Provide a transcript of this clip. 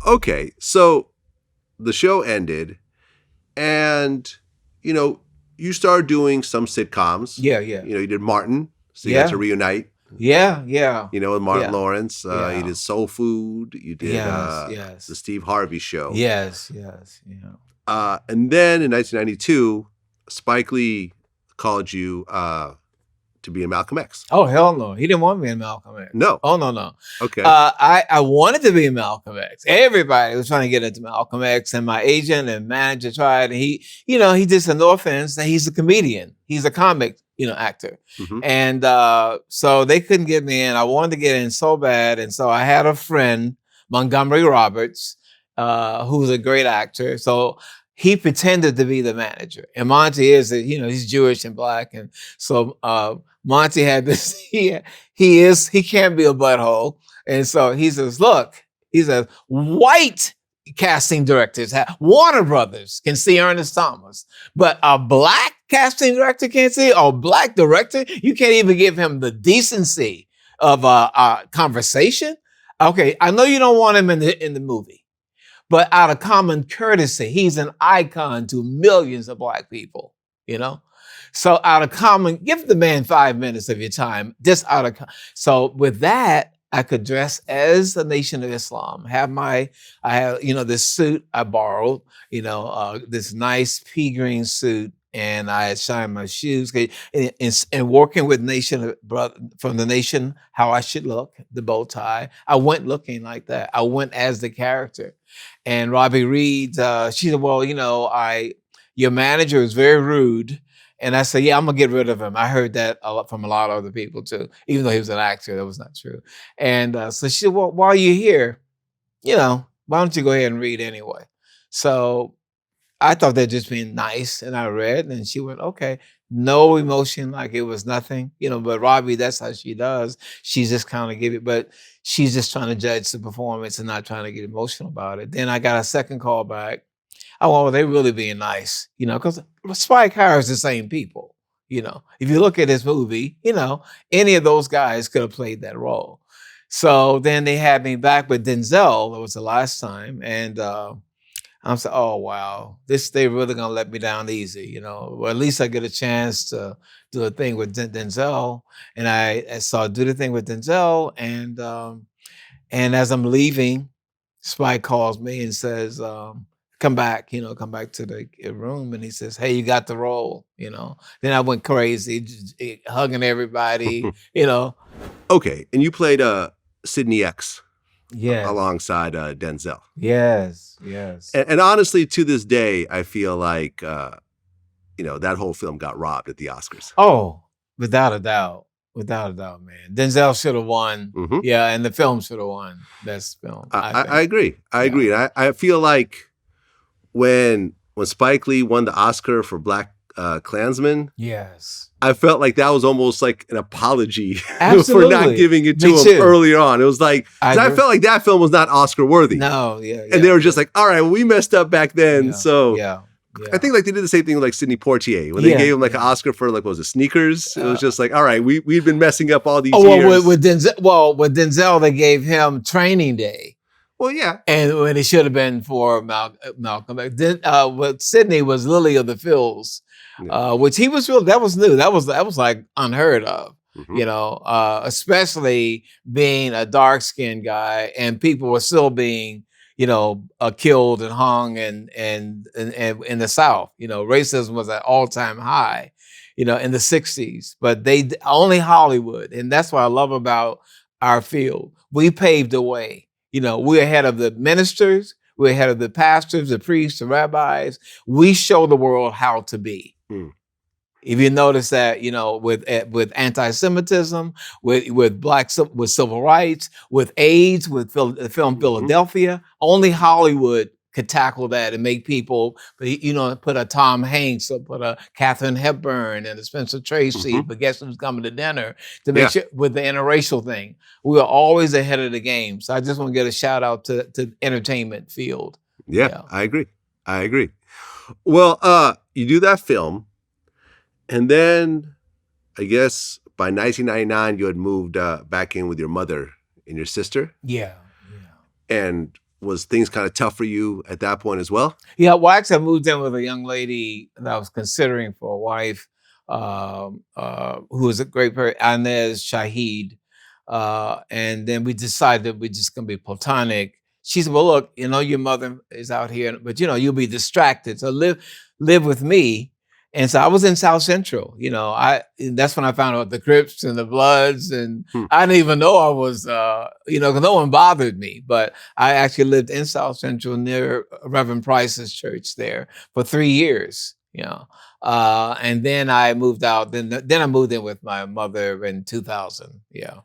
Okay, so the show ended, and you started doing some sitcoms. Yeah, yeah, You did Martin, so you got to yeah, reunite. yeah, yeah, With Martin yeah, Lawrence. You yeah. did Soul Food. You did Yes, the yes, Steve Harvey Show. yes, yes. Yeah. And then in 1992, Spike Lee called you to be in Malcolm X. Oh hell no, he didn't want me in Malcolm X. No. Oh no, no. Okay. I wanted to be in Malcolm X. Everybody was trying to get into Malcolm X, and my agent and manager tried. And he did some, no offense, that he's a comedian. He's a comic, actor. Mhm. And so they couldn't get me in. I wanted to get in so bad, and so I had a friend, Montgomery Roberts, who's a great actor. So he pretended to be the manager, and Monty is, he's Jewish and black, and so Monty had this. He can't be a butthole, and so he says, "Look," he says, "white casting directors, Warner Brothers can see Ernest Thomas, but a black casting director can't see, or black director, you can't even give him the decency of a conversation. Okay, I know you don't want him in the movie, but out of common courtesy, he's an icon to millions of black people, So out of common, give the man 5 minutes of your time, so with that, I could dress as the Nation of Islam, I have, this suit I borrowed, this nice pea green suit, and I had shined my shoes, and working with from the Nation, how I should look, the bow tie. I went looking like that. I went as the character. And Robbie Reed, she said, well, your manager is very rude. And I said, yeah, I'm gonna get rid of him. I heard that from a lot of other people too, even though he was an actor, that was not true. And so she said, well, while you're here, why don't you go ahead and read anyway? So I thought that just being nice, and I read, and she went, okay, no emotion, like it was nothing, but Robbie, that's how she does. She's just kind of give it, but she's just trying to judge the performance and not trying to get emotional about it. Then I got a second call back. Oh, well, they really being nice, because Spike hires the same people. If you look at this movie, any of those guys could have played that role. So then they had me back with Denzel. That was the last time. And I'm saying, oh, wow, they really going to let me down easy, Well, at least I get a chance to do a thing with Denzel. And I saw do the thing with Denzel. And as I'm leaving, Spike calls me and says, come back to the room. And he says, hey, you got the role, Then I went crazy, hugging everybody, Okay, and you played Sidney X. Yes. Alongside Denzel. Yes, yes. And honestly, to this day, I feel like, that whole film got robbed at the Oscars. Oh, without a doubt. Without a doubt, man. Denzel should have won. Mhm. Yeah, and the film should have won Best Film. I agree. I agree. And I feel like when Spike Lee won the Oscar for Black Klansman, yes, I felt like that was almost like an apology Absolutely. for not giving it to Me him too. earlier on. It was like, 'cause I felt like that film was not Oscar worthy. No, yeah. And they were just like, all right, well, we messed up back then. Yeah, So yeah. I think like they did the same thing with like Sidney Poitier when they gave him like an Oscar for like, what was it, Sneakers? It was just like, all right, we've been messing up all these years. With Denzel, they gave him Training Day. Well, yeah. And when it should have been for Malcolm. With Sidney was Lily of the Fields, which he was real. That was new. That was like unheard of. Mhm. Especially being a dark-skinned guy, and people were still being, killed and hung, and in the South, racism was at all-time high, in the 60s. But only Hollywood, and that's what I love about our field. We paved the way. We're ahead of the ministers, we're ahead of the pastors, the priests, the rabbis. We show the world how to be. If you notice that, with anti-Semitism, with civil rights, with AIDS, with the film Philadelphia, only Hollywood could tackle that and make people, put a Tom Hanks or put a Katharine Hepburn and a Spencer Tracy, but guess who's coming to dinner, to make sure with the interracial thing. We are always ahead of the game. So I just want to get a shout out to the entertainment field. Yeah, I agree. Well, you do that film, and then I guess by 1999 you had moved back in with your mother and your sister. Yeah. And was things kind of tough for you at that point as well? Yeah, well, actually, I moved in with a young lady that I was considering for a wife, who was a great person, Inez Shahid. And then we decided we're just going to be platonic. She said, "Well, look, your mother is out here, but you'll be distracted. So live with me." And so I was in South Central. That's when I found out the Crips and the Bloods, and Hmm. I didn't even know I was, because no one bothered me. But I actually lived in South Central near Reverend Price's church there for 3 years. And then I moved out. Then I moved in with my mother in 2000. Yeah.